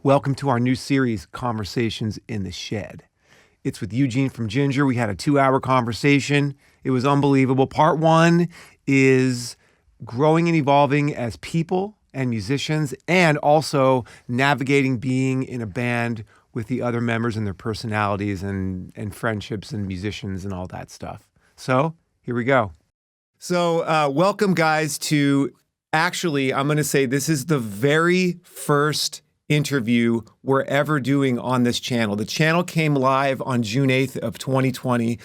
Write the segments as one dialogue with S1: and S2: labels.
S1: Welcome to our new series, Conversations in the Shed. It's with Eugene from Jinjer. We had a 2-hour conversation. It was unbelievable. Part 1 is growing and evolving as people and musicians, and also navigating being in a band with the other members and their personalities and friendships and musicians and all that stuff. So here we go. So welcome, guys, to actually, I'm going to say this is the very first interview we're ever doing on this channel. The channel came live on June 8th of 2020,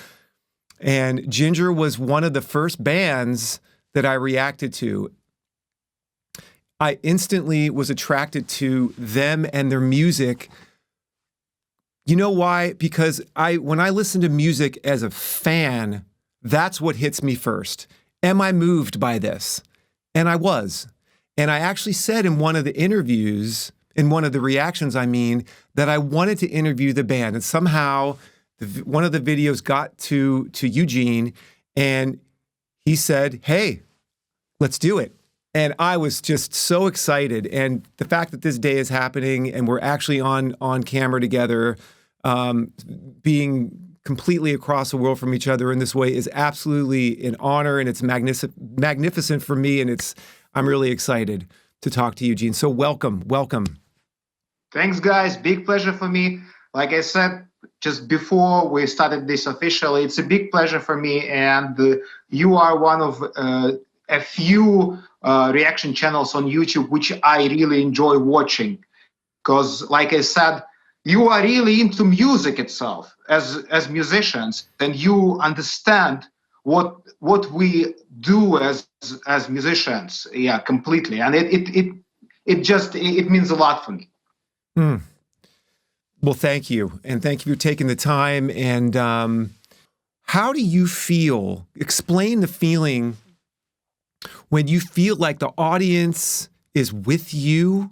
S1: and Jinjer was one of the first bands that I reacted to. I instantly was attracted to them and their music. You know why? Because when I listen to music as a fan, that's what hits me first. Am I moved by this? And I was. And I actually said in one of the interviews, in one of the reactions, that I wanted to interview the band. And somehow one of the videos got to Eugene, and he said, hey, let's do it. And I was just so excited. And the fact that this day is happening and we're actually on camera together, being completely across the world from each other in this way is absolutely an honor, and it's magnificent for me. And I'm really excited to talk to Eugene. So welcome.
S2: Thanks, guys. Big pleasure for me. Like I said, just before we started this officially, it's a big pleasure for me. And you are one of a few reaction channels on YouTube, which I really enjoy watching. Because like I said, you are really into music itself as musicians, and you understand what we do as musicians. Yeah, completely. And it means a lot for me.
S1: Well, thank you. And thank you for taking the time. And how do you feel? Explain the feeling when you feel like the audience is with you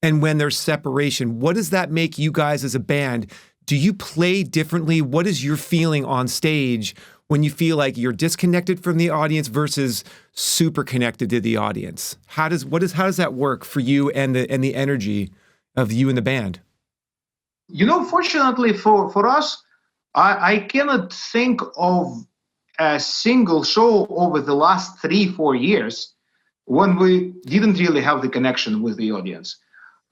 S1: and when there's separation. What does that make you guys as a band? Do you play differently? What is your feeling on stage when you feel like you're disconnected from the audience versus super connected to the audience? How does that work for you and the energy of you and the band?
S2: You know, fortunately for us, I cannot think of a single show over the last 3-4 years when we didn't really have the connection with the audience.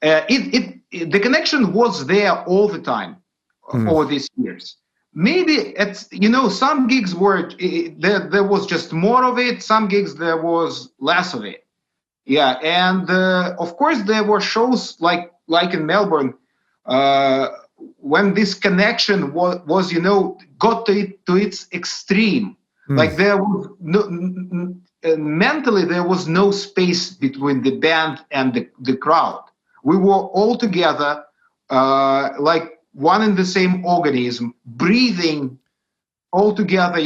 S2: The connection was there all the time over these years. Maybe some gigs were there was just more of it. Some gigs there was less of it. Yeah, and of course there were shows like in Melbourne when this connection was got to its extreme. Like there was mentally there was no space between the band and the crowd. We were all together, like one and the same organism, breathing all together,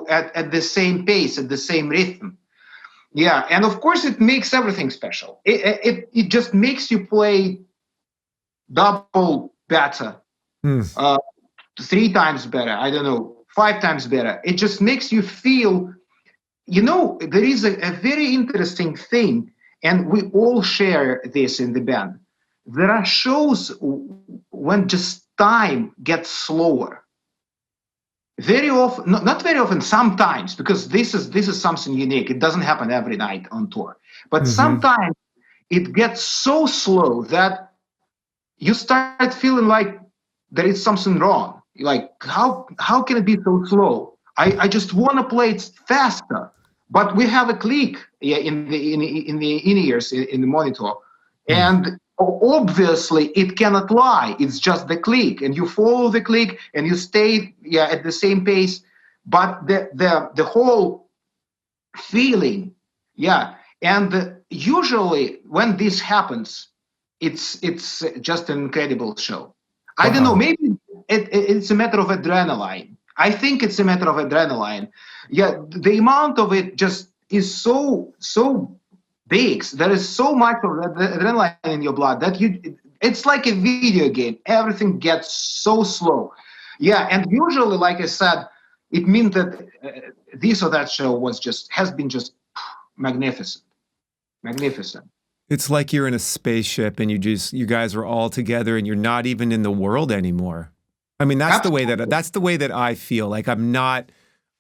S2: at the same pace, at the same rhythm. Yeah, and of course it makes everything special. It just makes you play double better, 3 times better, I don't know, 5 times better. It just makes you feel, there is a very interesting thing, and we all share this in the band. There are shows when just time gets slower. Very often, not very often, sometimes, because this is something unique. It doesn't happen every night on tour. But sometimes it gets so slow that you start feeling like there is something wrong. Like, how can it be so slow? I just want to play it faster. But we have a click in the in-ears, in the monitor. And obviously it cannot lie. It's just the click, and you follow the click and you stay at the same pace. But the whole feeling, and usually when this happens, it's just an incredible show. I don't know, maybe it's a matter of adrenaline. I think it's a matter of adrenaline. Yeah, the amount of it just is so big. There is so much of adrenaline in your blood that it's like a video game. Everything gets so slow. Yeah, and usually, like I said, it means that this or that show has been just magnificent.
S1: It's like you're in a spaceship and you guys are all together and you're not even in the world anymore. I mean,
S2: Absolutely.
S1: that's the way that I feel. Like I'm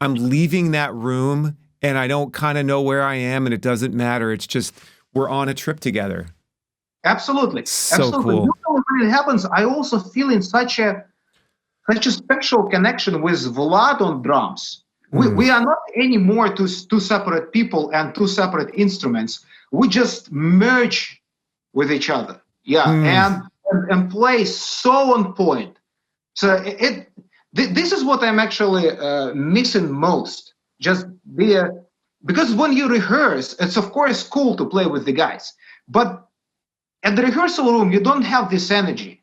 S1: leaving that room and I don't kind of know where I am and it doesn't matter. It's just we're on a trip together.
S2: Absolutely.
S1: So
S2: Absolutely. You
S1: cool.
S2: know, when it happens, I also feel in such a special connection with Vlad on drums.
S1: Mm,
S2: We are not anymore two separate people and two separate instruments. We just merge with each other. Yeah,
S1: mm.
S2: and play so on point. So this is what I'm actually missing most. Just the because when you rehearse, it's of course cool to play with the guys, but at the rehearsal room you don't have this energy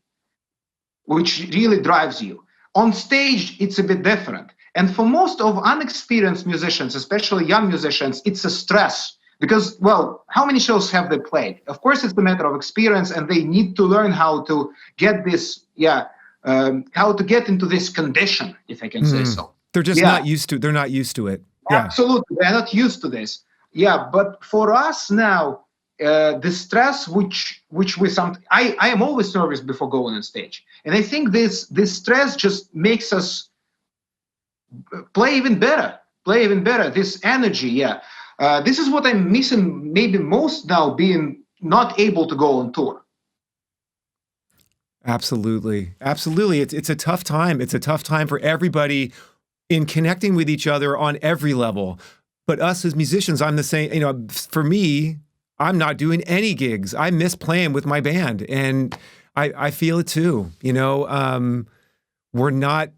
S2: which really drives you. On stage, it's a bit different. And for most of unexperienced musicians, especially young musicians, it's a stress because, well, how many shows have they played? Of course, it's a matter of experience, and they need to learn how to get this, how to get into this condition, if I can say so.
S1: They're just
S2: Yeah,
S1: not used to. They're not used to it. Yeah.
S2: absolutely. They're not used to this. Yeah, but for us now, the stress which we I am always nervous before going on stage, and I think this stress just makes us play even better. Play even better. This energy, yeah. This is what I'm missing maybe most now, being not able to go on tour.
S1: Absolutely. Absolutely. It's a tough time. It's a tough time for everybody in connecting with each other on every level. But us as musicians, I'm the same, for me, I'm not doing any gigs. I miss playing with my band and I feel it too. We're not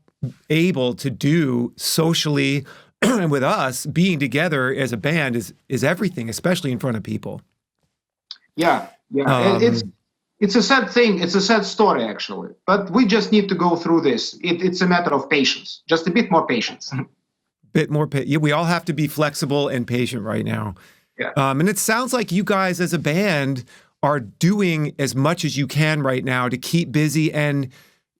S1: able to do socially and with us being together as a band is everything, especially in front of people.
S2: Yeah, yeah.
S1: Um,
S2: It's a sad thing. It's a sad story, actually. But we just need to go through this. It's a matter of patience, just a bit more patience.
S1: bit more, yeah, we all have to be flexible and patient right now.
S2: Yeah.
S1: And it sounds like you guys as a band are doing as much as you can right now to keep busy, and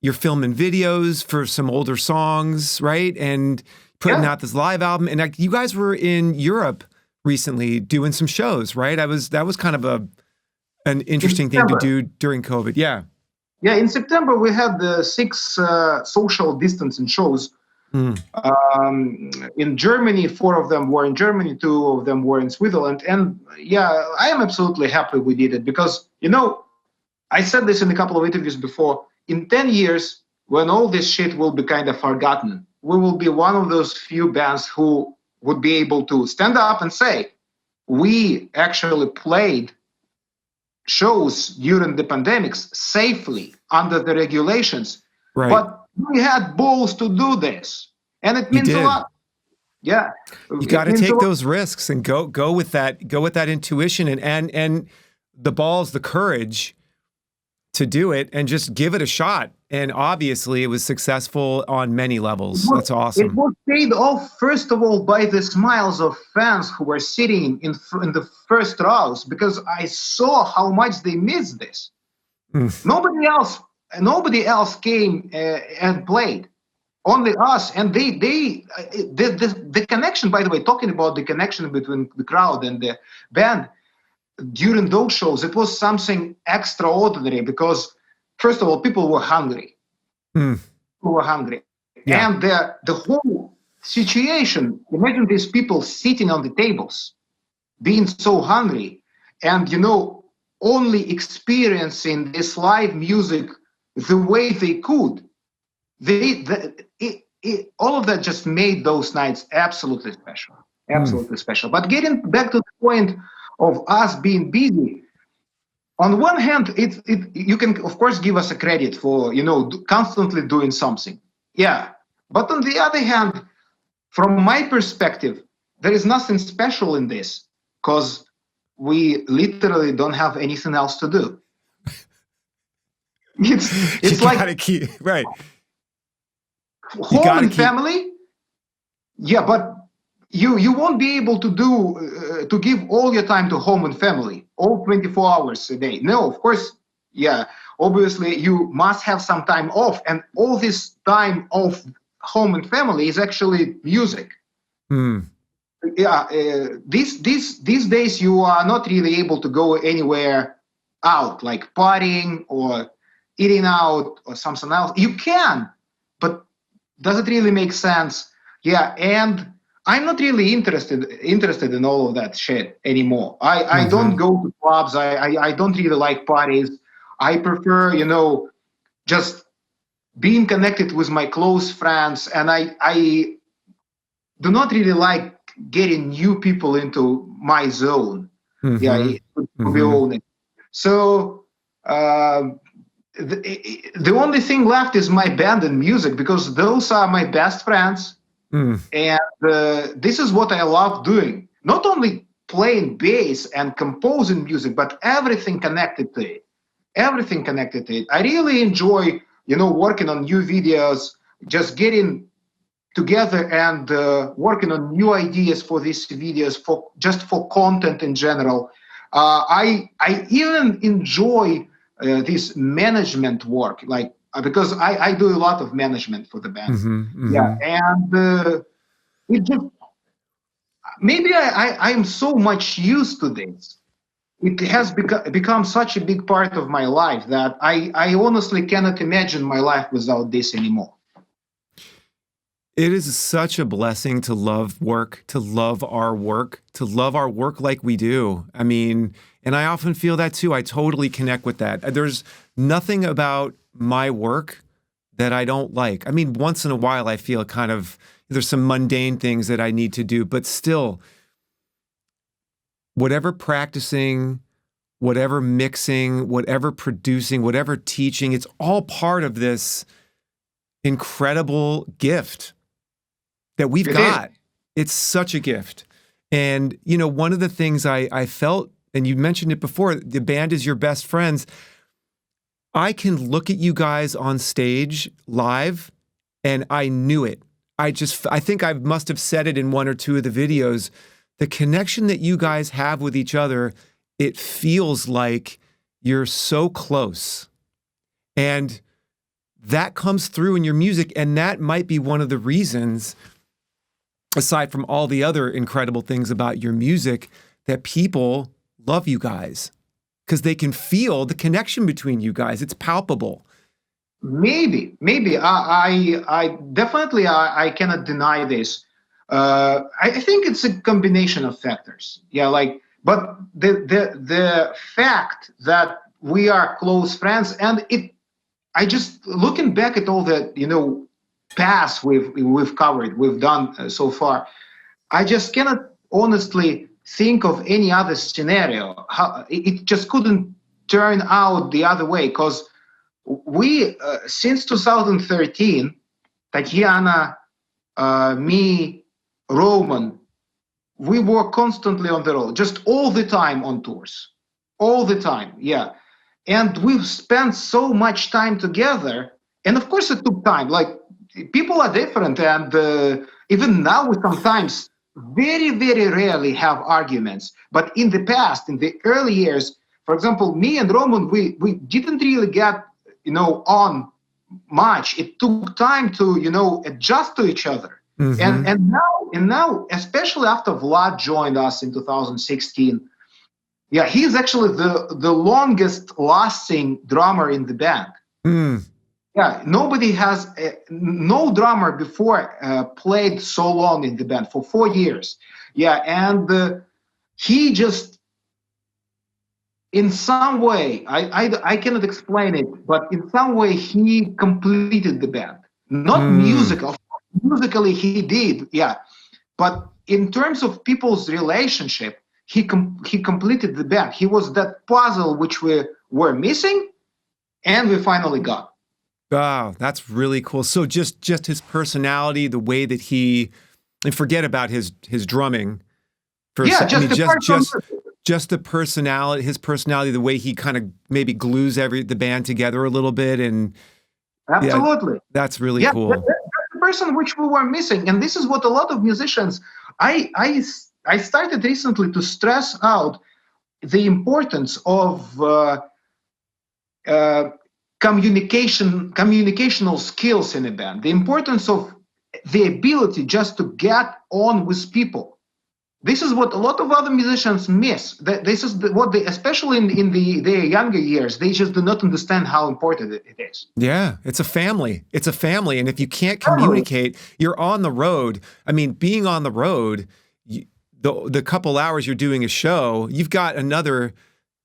S1: you're filming videos for some older songs, right? And putting
S2: Yeah.
S1: out this live album. And like, you guys were in Europe recently doing some shows, right? That was kind of an
S2: In
S1: interesting thing to
S2: September.
S1: do during COVID. Yeah.
S2: Yeah, in September we had the 6 social distancing shows.
S1: Mm.
S2: In Germany, 4 of them were in Germany, 2 of them were in Switzerland. And yeah, I am absolutely happy we did it because, I said this in a couple of interviews before. In 10 years, when all this shit will be kind of forgotten, we will be one of those few bands who would be able to stand up and say, we actually played shows during the pandemics safely under the regulations,
S1: Right.
S2: but we had balls to do this, and it
S1: You
S2: means a
S1: did.
S2: lot. Yeah,
S1: You got
S2: it
S1: to
S2: means a
S1: take
S2: lot.
S1: those risks and go with that intuition and the balls, the courage to do it and just give it a shot. And obviously it was successful on many levels. That's
S2: It
S1: awesome.
S2: was paid off, first of all, by the smiles of fans who were sitting in the first rows, because I saw how much they missed this.
S1: Mm.
S2: Nobody else came and played. Only us, and the connection. By the way, talking about the connection between the crowd and the band during those shows, it was something extraordinary because, first of all, people were hungry.
S1: Mm.
S2: People were hungry,
S1: Yeah.
S2: and the whole situation. Imagine these people sitting on the tables, being so hungry, and only experiencing this live music the way they could. All of that just made those nights absolutely special,
S1: Mm.
S2: absolutely special. But getting back to the point of us being busy, on one hand, you can of course give us a credit for constantly doing something, yeah. But on the other hand, from my perspective, there is nothing special in this because we literally don't have anything else to do. It's
S1: You
S2: it's like
S1: got to keep, right. You
S2: home
S1: got to
S2: and
S1: keep,
S2: family. Yeah, but you won't be able to give all your time to home and family, all 24 hours a day. No, of course, yeah. Obviously, you must have some time off, and all this time off home and family is actually music.
S1: mm.
S2: yeah, these days you are not really able to go anywhere out, like partying or eating out or something else. You can, but does it really make sense? Yeah, and I'm not really interested in all of that shit anymore. I don't
S1: Mm-hmm.
S2: go to clubs. I don't really like parties. I prefer, just being connected with my close friends, and I do not really like getting new people into my zone. Yeah,
S1: Mm-hmm.
S2: to be
S1: Mm-hmm.
S2: honest. So the only thing left is my band and music, because those are my best friends,
S1: Mm.
S2: and this is what I love doing. Not only playing bass and composing music, but everything connected to it. Everything connected to it. I really enjoy, working on new videos, just getting together and working on new ideas for these videos, for content in general. I even enjoy this management work, like because I do a lot of management for the band.
S1: Mm-hmm.
S2: Yeah,
S1: Mm-hmm.
S2: and it just maybe I'm so much used to this. It has become such a big part of my life that I honestly cannot imagine my life without this anymore.
S1: It is such a blessing to love work, to love our work, to love our work like we do. I mean, and I often feel that too. I totally connect with that. There's nothing about my work that I don't like. I mean, once in a while, I feel kind of there's some mundane things that I need to do, but still, whatever practicing, whatever mixing, whatever producing, whatever teaching, it's all part of this incredible gift that we've
S2: It is.
S1: got. It's such a gift. And, one of the things I felt, and you mentioned it before, the band is your best friends. I can look at you guys on stage live and I knew it. I think I must have said it in one or two of the videos. The connection that you guys have with each other, it feels like you're so close. And that comes through in your music. And that might be one of the reasons, aside from all the other incredible things about your music, that people love you guys because they can feel the connection between you guys. It's palpable.
S2: Maybe. I definitely I cannot deny this. I think it's a combination of factors. Yeah, but the fact that we are close friends, and I just looking back at all the past we've covered, we've done so far. I just cannot honestly think of any other scenario. How it just couldn't turn out the other way, because we since 2013, Tatiana, me, Roman, we were constantly on the road, just all the time on tours, all the time. Yeah, and we've spent so much time together, and of course it took time. Like, people are different, and even now we sometimes very very rarely have arguments. But in the past, in the early years, for example, me and Roman, we didn't really get on much. It took time to adjust to each other.
S1: Mm-hmm.
S2: And now, especially after Vlad joined us in 2016, yeah, he's actually the longest lasting drummer in the band.
S1: Mm.
S2: Yeah, no drummer before played so long in the band for 4 years. Yeah, and he just, in some way, I cannot explain it, but in some way he completed the band. Not
S1: Mm.
S2: musically he did, yeah, but in terms of people's relationship, he completed the band. He was that puzzle which we were missing, and we finally got.
S1: Wow, that's really cool. So just his personality, the way that and forget about his drumming for a
S2: Yeah,
S1: sec. I
S2: just
S1: mean,
S2: the person.
S1: just the personality, his personality, the way he kind of maybe glues the band together a little bit, and yeah,
S2: Absolutely.
S1: that's really
S2: Yeah,
S1: cool.
S2: that's the person which we were missing, and this is what a lot of musicians. I started recently to stress out the importance of uh, communicational skills in a band, the importance of the ability just to get on with people. This is what a lot of other musicians miss. This is what they, especially in their younger years, they just do not understand how important it is.
S1: Yeah, it's a family. It's a family. And if you can't communicate, you're on the road. I mean, being on the road, the couple hours you're doing a show, you've got another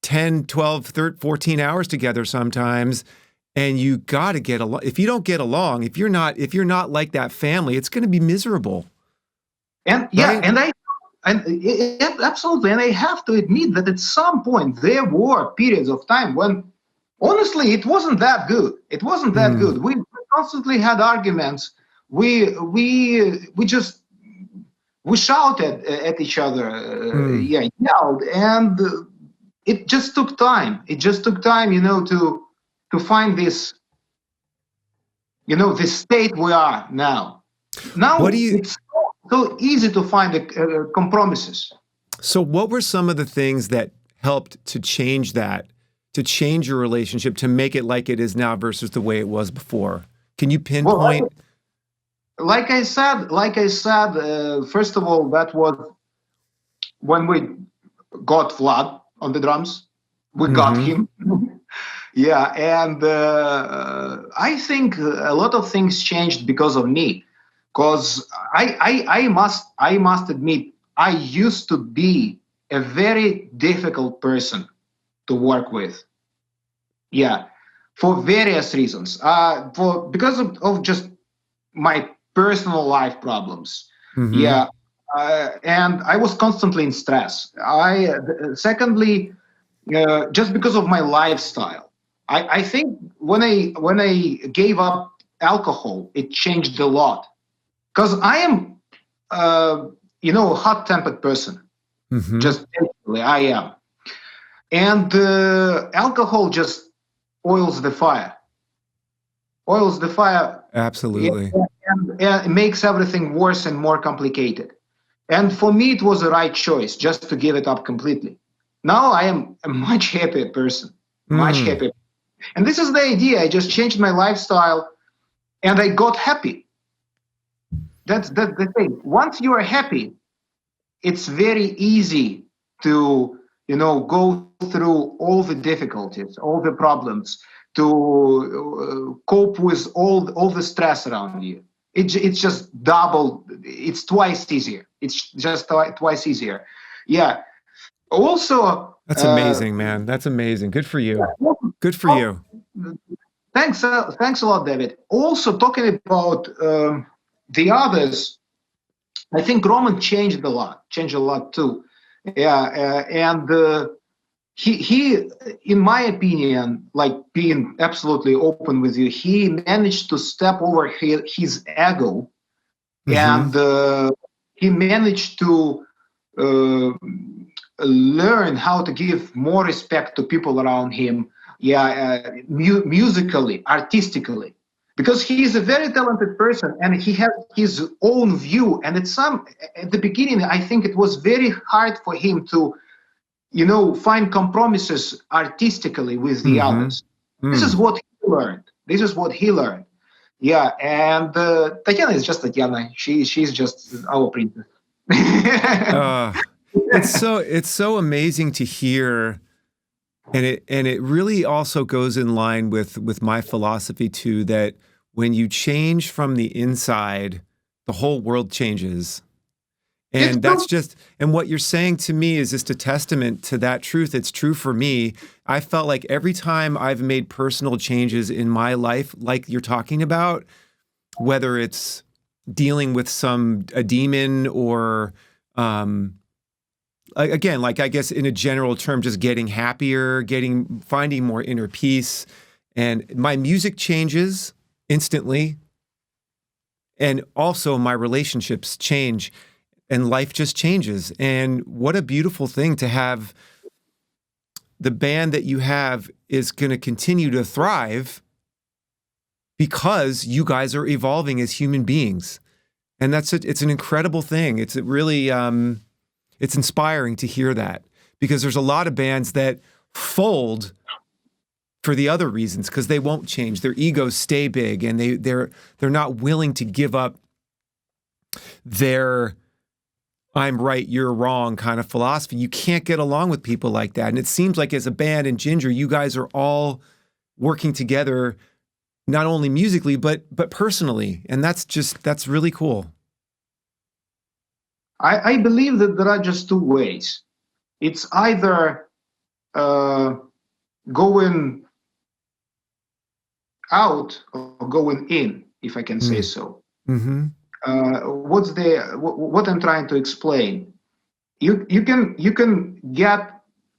S1: 10, 12, 13, 14 hours together sometimes. And you got to get along. If you don't get along, if you're not like that family, it's going to be miserable.
S2: And yeah,
S1: right?
S2: Absolutely. And I have to admit that at some point there were periods of time when, honestly, it wasn't that good. It wasn't that good. We constantly had arguments. We shouted at each other. Yelled, and it just took time. It just took time, to find this, this state we are now. Now it's so easy to find compromises.
S1: So what were some of the things that helped to change that, to change your relationship, to make it like it is now versus the way it was before? Can you pinpoint?
S2: Well, like I said, first of all, that was when we got Vlad on the drums. We got him. Yeah, and I think a lot of things changed because of me. Because I must admit, I used to be a very difficult person to work with. Yeah, for various reasons. Because of just my personal life problems. Yeah, and I was constantly in stress. Secondly, just because of my lifestyle. I think when I gave up alcohol, it changed a lot. Because I am, a hot-tempered person. Just naturally, I am. And alcohol just oils the fire.
S1: Absolutely.
S2: And it makes everything worse and more complicated. And for me, it was the right choice just to give it up completely. Now I am a much happier person. Much happier. And this is the idea. I just changed my lifestyle and I got happy. That's the thing. Once you are happy, it's very easy to, go through all the difficulties, all the problems, to cope with all the stress around you. It's just it's twice easier. It's just twice easier. Yeah. Also,
S1: that's amazing, man. That's amazing. Good for you. Good for you.
S2: Thanks a lot, David. Also, talking about the others, I think Roman changed a lot too. Yeah, and he, in my opinion, like being absolutely open with you, he managed to step over his ego, and he managed to learn how to give more respect to people around him. Yeah, musically, artistically. Because he is a very talented person and he has his own view. And at the beginning, I think it was very hard for him to, find compromises artistically with the others. This is what he learned. Yeah, and Tatiana is just Tatiana. She's just our princess.
S1: It's so amazing to hear. And it really also goes in line with my philosophy too, that when you change from the inside, the whole world changes. And and what you're saying to me is just a testament to that truth. It's true for me. I felt like every time I've made personal changes in my life, like you're talking about, whether it's dealing with a demon or, again, like I guess in a general term, just getting happier, finding more inner peace, and my music changes instantly, and also my relationships change, and life just changes. And what a beautiful thing to have. The band that you have is going to continue to thrive because you guys are evolving as human beings, and it's an incredible thing. It's really. It's inspiring to hear that, because there's a lot of bands that fold for the other reasons, because they won't change. Their egos stay big, and they're not willing to give up their I'm right, you're wrong kind of philosophy. You can't get along with people like that. And it seems like as a band in Jinjer, you guys are all working together, not only musically, but personally. And that's really cool.
S2: I believe that there are just two ways. It's either going out or going in, if I can say so.
S1: Mm-hmm.
S2: What I'm trying to explain? You can get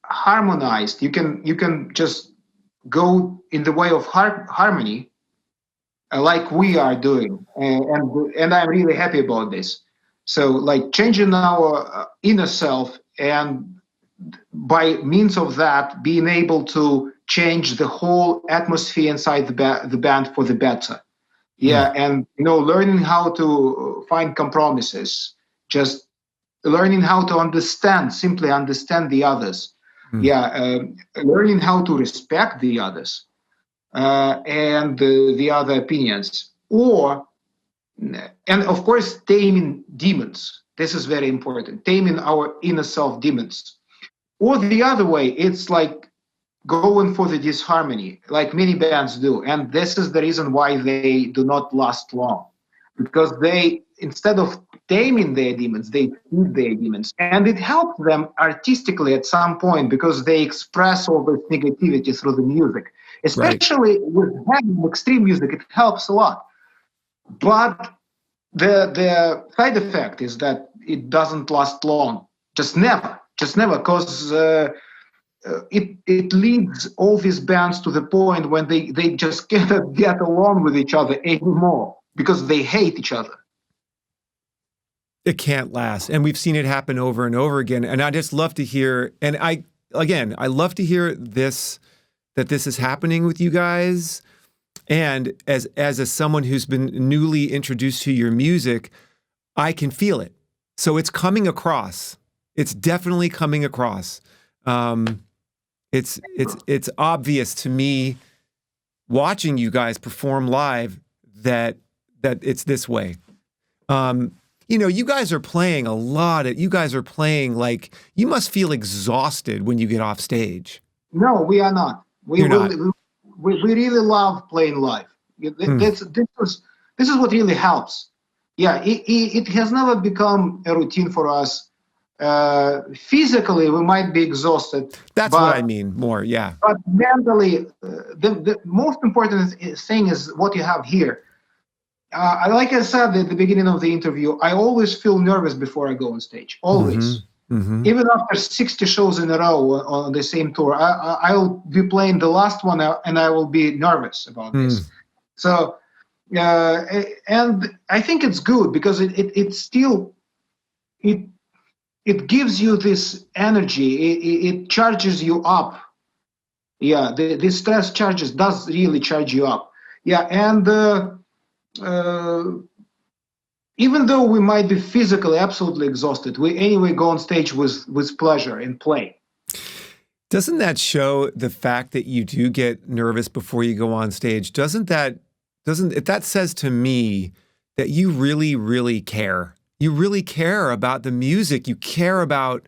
S2: harmonized. You can just go in the way of harmony, like we are doing, and I'm really happy about this. So, like changing our inner self, and by means of that, being able to change the whole atmosphere inside the band for the better. Yeah, and learning how to find compromises, just learning how to simply understand the others. Yeah, learning how to respect the others and the other opinions, and of course, taming demons. This is very important. Taming our inner self demons. Or the other way, it's like going for the disharmony, like many bands do. And this is the reason why they do not last long. Because they, instead of taming their demons, they feed their demons. And it helps them artistically at some point because they express all this negativity through the music. Especially with heavy extreme music, it helps a lot. But the side effect is that it doesn't last long. Just never, because it leads all these bands to the point when they just cannot get along with each other anymore because they hate each other.
S1: It can't last. And we've seen it happen over and over again. And I just love to hear, and I love to hear this, that this is happening with you guys. And as someone who's been newly introduced to your music, I can feel it. So it's coming across. It's definitely coming across. It's obvious to me watching you guys perform live that it's this way. You guys are playing a lot. You guys are playing like you must feel exhausted when you get off stage.
S2: No, we are not.
S1: You're not.
S2: We really love playing live. This is what really helps. Yeah, it has never become a routine for us. Physically, we might be exhausted.
S1: That's what I mean more, yeah.
S2: But mentally, the most important thing is what you have here. Like I said at the beginning of the interview, I always feel nervous before I go on stage. Always. Mm-hmm. Even after 60 shows in a row on the same tour, I'll be playing the last one and I will be nervous about this. So, and I think it's good because it still gives you this energy. It charges you up. Yeah, the stress does really charge you up. Yeah, and even though we might be physically absolutely exhausted, we anyway go on stage with pleasure and play.
S1: Doesn't that show the fact that you do get nervous before you go on stage? That says to me that you really, really care. You really care about the music. You care about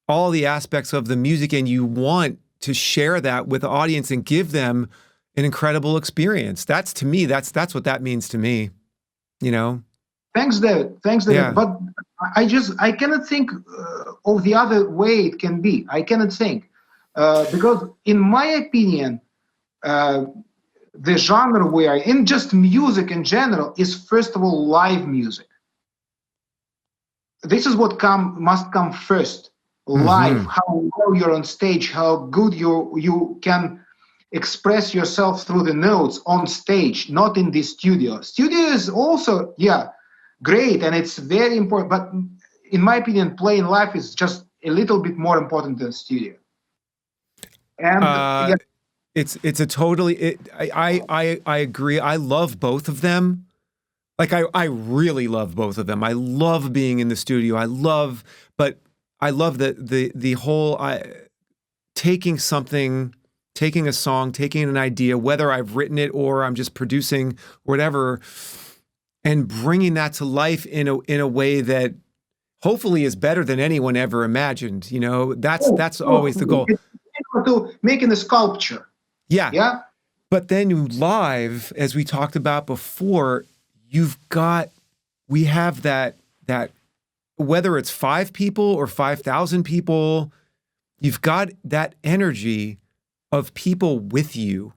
S1: all the aspects of the music, and you want to share that with the audience and give them an incredible experience. That's to me, that's what that means to me,
S2: Thanks, David. Yeah. But I cannot think of the other way it can be. I cannot think. Because in my opinion, the genre we are in, just music in general, is first of all live music. This is what must come first. Live, how well you're on stage, how good you can express yourself through the notes on stage, not in the studio. Studio is also, great, and it's very important. But in my opinion, playing live is just a little bit more important than studio. And
S1: it's a totally. I agree. I love both of them. Like I really love both of them. I love being in the studio. I love the whole taking a song, taking an idea, whether I've written it or I'm just producing whatever, and bringing that to life in a way that hopefully is better than anyone ever imagined. You know, that's always the goal.
S2: It's equal to making a sculpture.
S1: Yeah.
S2: Yeah.
S1: But then live, as we talked about before, we have that whether it's 5 people or 5,000 people, you've got that energy of people with you,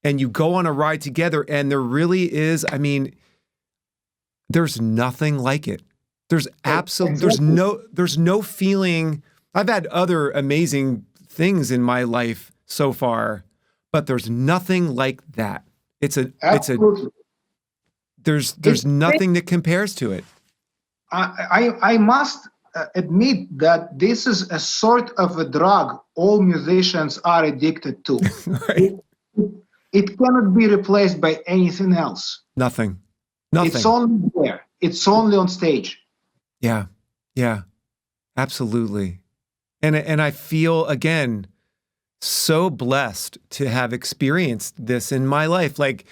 S1: and you go on a ride together, and there really is, I mean, there's nothing like it. There's there's no feeling. I've had other amazing things in my life so far, but there's nothing like that. There's nothing that compares to it.
S2: I must admit that this is a sort of a drug all musicians are addicted to.
S1: Right.
S2: It cannot be replaced by anything else.
S1: Nothing.
S2: It's only there. It's only on stage.
S1: Yeah. Yeah. Absolutely. And I feel, again, so blessed to have experienced this in my life. Like,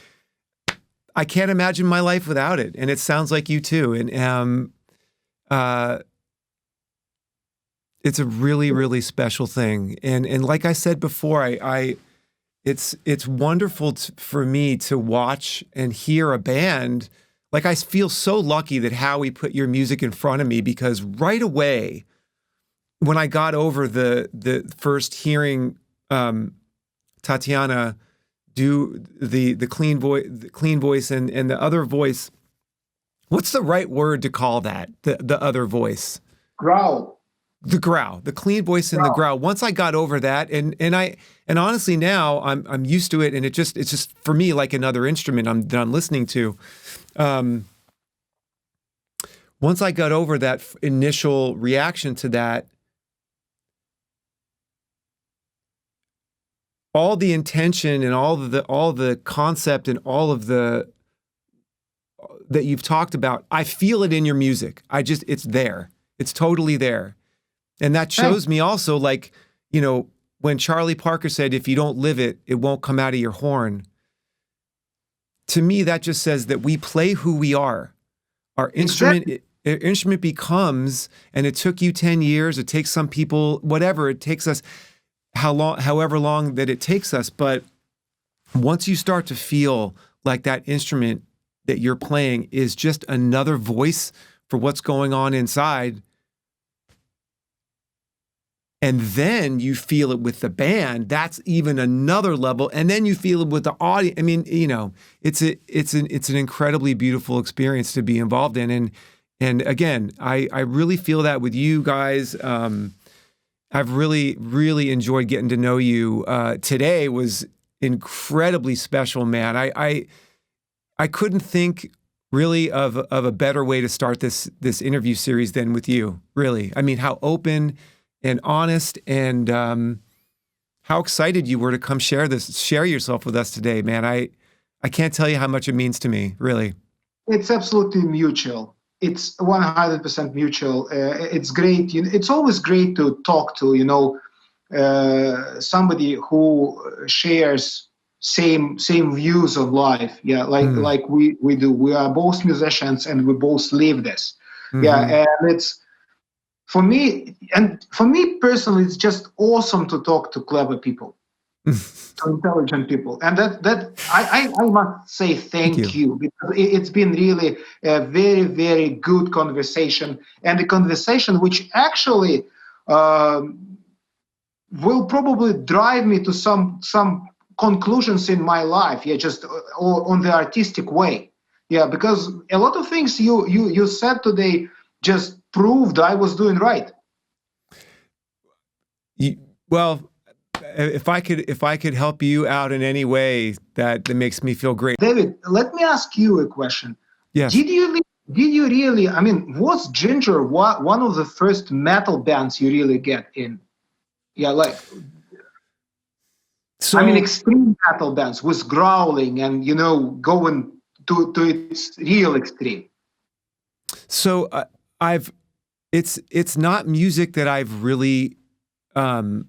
S1: I can't imagine my life without it. And it sounds like you too. And it's a really, really special thing. And like I said before, it's wonderful for me to watch and hear a band. Like, I feel so lucky that Howie put your music in front of me, because right away, when I got over the first hearing Tatiana do the clean voice and the other voice, what's the right word to call that? The other voice.
S2: Growl.
S1: The growl, the clean voice and the growl. Once I got over that, and honestly now I'm used to it, and it's just for me like another instrument that I'm listening to. Once I got over that initial reaction to that, all the intention and all the concept and all of the that you've talked about, I feel it in your music. It's there. It's totally there. And that shows me also, like, you know, when Charlie Parker said, if you don't live it, it won't come out of your horn. To me, that just says that we play who we are. Our instrument, instrument becomes, and it took you 10 years, it takes some people, whatever, it takes us, however long that it takes us. But once you start to feel like that instrument that you're playing is just another voice for what's going on inside, and then you feel it with the band, that's even another level. And then you feel it with the audience. I mean, you know, it's an incredibly beautiful experience to be involved in. And again, I really feel that with you guys. I've really, really enjoyed getting to know you. Today was incredibly special, man. I couldn't think really of a better way to start this interview series than with you. Really, I mean, how open and honest, and how excited you were to come share yourself with us today, man. I can't tell you how much it means to me, really.
S2: It's absolutely mutual. It's 100% mutual. It's great. It's always great to talk to, somebody who shares same views on life. Yeah, like we do. We are both musicians and we both live this. Mm-hmm. Yeah, and it's for me personally, it's just awesome to talk to clever people, to intelligent people, and that I must say thank you, because it's been really a very, very good conversation, and a conversation which actually will probably drive me to some conclusions in my life. Yeah, just on the artistic way. Yeah, because a lot of things you said today just proved I was doing right.
S1: Well, if I could help you out in any way, that makes me feel great.
S2: David, let me ask you a question.
S1: Yes.
S2: Did you really? I mean, was Jinjer one of the first metal bands you really get in? Yeah, like. So, I mean, extreme metal bands with growling and going to its real extreme.
S1: So it's not music that I've really been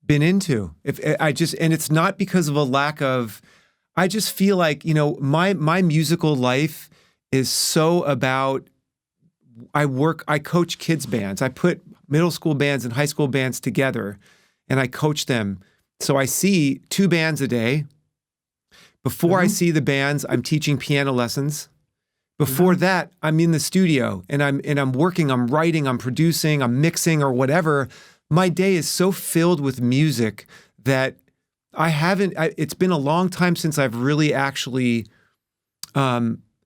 S1: into. And it's not because of a lack of. I just feel like my musical life is so about I coach kids bands. I put middle school bands and high school bands together and I coach them. So I see 2 bands a day. Before I see the bands, I'm teaching piano lessons. Before that, I'm in the studio and I'm working, I'm writing, I'm producing, I'm mixing or whatever. My day is so filled with music that it's been a long time since I've really actually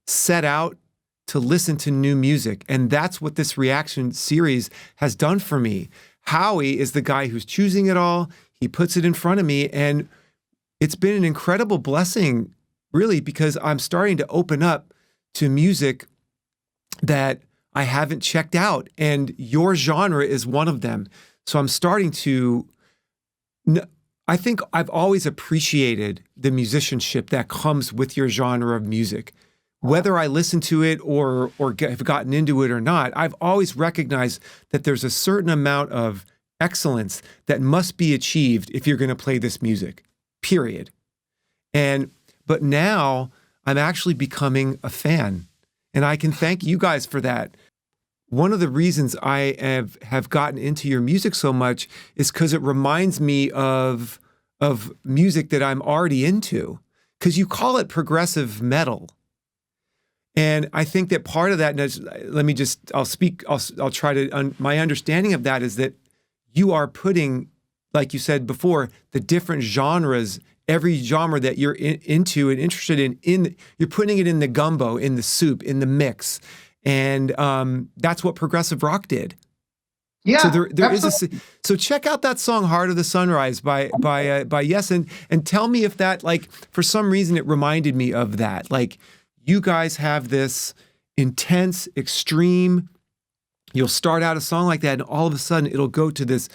S1: set out to listen to new music. And that's what this reaction series has done for me. Howie is the guy who's choosing it all. He puts it in front of me. And it's been an incredible blessing, really, because I'm starting to open up to music that I haven't checked out. And your genre is one of them. So I'm starting to, I think I've always appreciated the musicianship that comes with your genre of music. Whether I listen to it or have gotten into it or not, I've always recognized that there's a certain amount of excellence that must be achieved if you're going to play this music, period. But now I'm actually becoming a fan, and I can thank you guys for that. One of the reasons I have gotten into your music so much is because it reminds me of music that I'm already into, because you call it progressive metal. And I think that part of that, I'll try to, my understanding of that is that you are putting, like you said before, the different genres, every genre that you're into and interested in, you're putting it in the gumbo, in the soup, in the mix. And that's what progressive rock did.
S2: Yeah.
S1: So there is so check out that song "Heart of the Sunrise" by Yes, and tell me if that, like, for some reason it reminded me of that. Like, you guys have this intense, extreme. You'll start out a song like that, and all of a sudden it'll go to this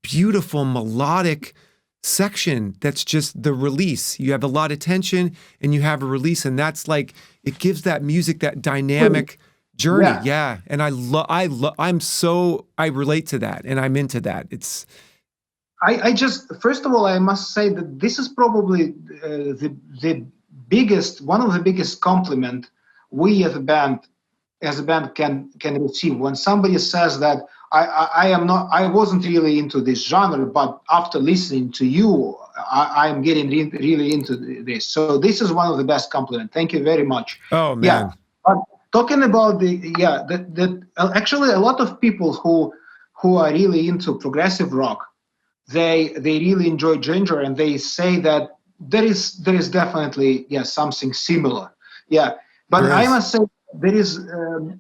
S1: beautiful melodic section that's just the release. You have a lot of tension and you have a release, and that's like, it gives that music that dynamic journey. Yeah. And I relate to that, and I'm into that.
S2: I just, first of all, I must say that this is probably the biggest, one of the biggest compliment we as a band can receive, when somebody says that I wasn't really into this genre, but after listening to you, I'm getting really into this. So this is one of the best compliments. Thank you very much.
S1: Oh man.
S2: Yeah. But talking about actually a lot of people who are really into progressive rock, they really enjoy Jinjer, and they say that there is definitely something similar. Yeah. But I must say, there is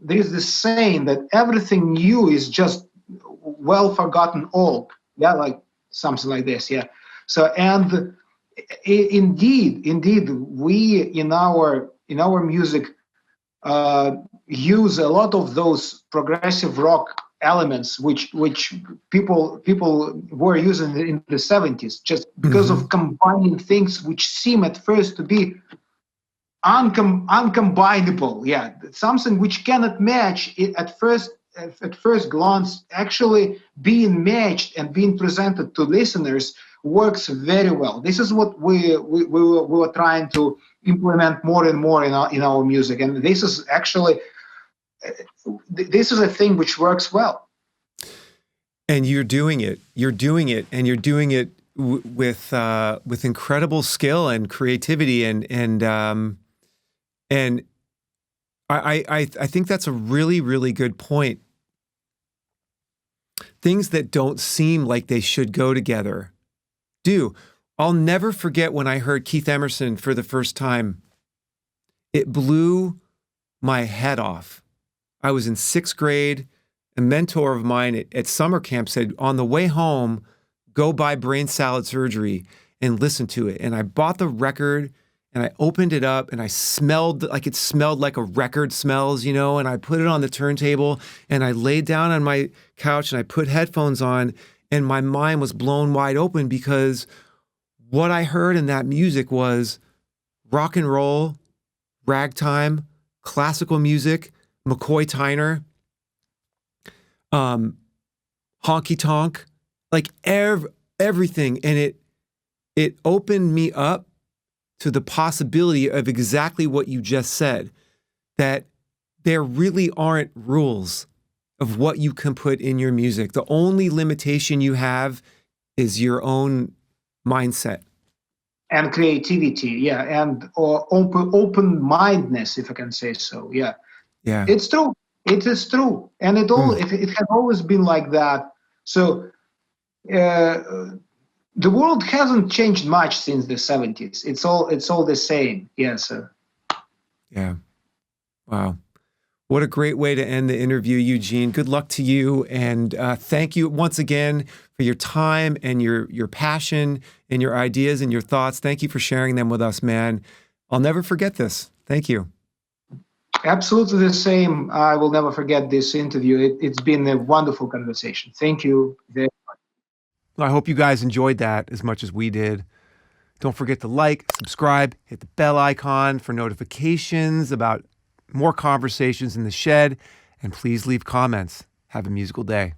S2: this saying that everything new is just well forgotten old. Yeah, like something like this. Yeah. So, and indeed, we in our music use a lot of those progressive rock elements, which people were using in the 70s, just because of combining things which seem at first to be uncombinable. Yeah, something which cannot match it at first glance, actually being matched and being presented to listeners works very well. This is what we were trying to implement more and more in our music, and this is actually a thing which works well.
S1: And you're doing it, and you're doing it with incredible skill and creativity, and I think that's a really, really good point. Things that don't seem like they should go together do. I'll never forget when I heard Keith Emerson for the first time. It blew my head off. I was in 6th grade. A mentor of mine at summer camp said, on the way home, go buy Brain Salad Surgery and listen to it. And I bought the record, and I opened it up, and it smelled like a record smells, and I put it on the turntable, and I laid down on my couch, and I put headphones on, and my mind was blown wide open, because what I heard in that music was rock and roll, ragtime, classical music, McCoy Tyner, honky tonk, like everything. And it opened me up to the possibility of exactly what you just said, that there really aren't rules of what you can put in your music. The only limitation you have is your own mindset.
S2: And creativity, yeah, and or open-mindedness, if I can say so. Yeah,
S1: Yeah.
S2: it's true. It is true, and it has always been like that. So the world hasn't changed much since the 70s. It's all the same. Yes.
S1: Yeah. Wow. What a great way to end the interview, Eugene. Good luck to you. And thank you once again for your time and your passion and your ideas and your thoughts. Thank you for sharing them with us, man. I'll never forget this. Thank you.
S2: Absolutely the same. I will never forget this interview. It's been a wonderful conversation. Thank you.
S1: I hope you guys enjoyed that as much as we did. Don't forget to like, subscribe, hit the bell icon for notifications about more conversations in the shed, and please leave comments. Have a musical day.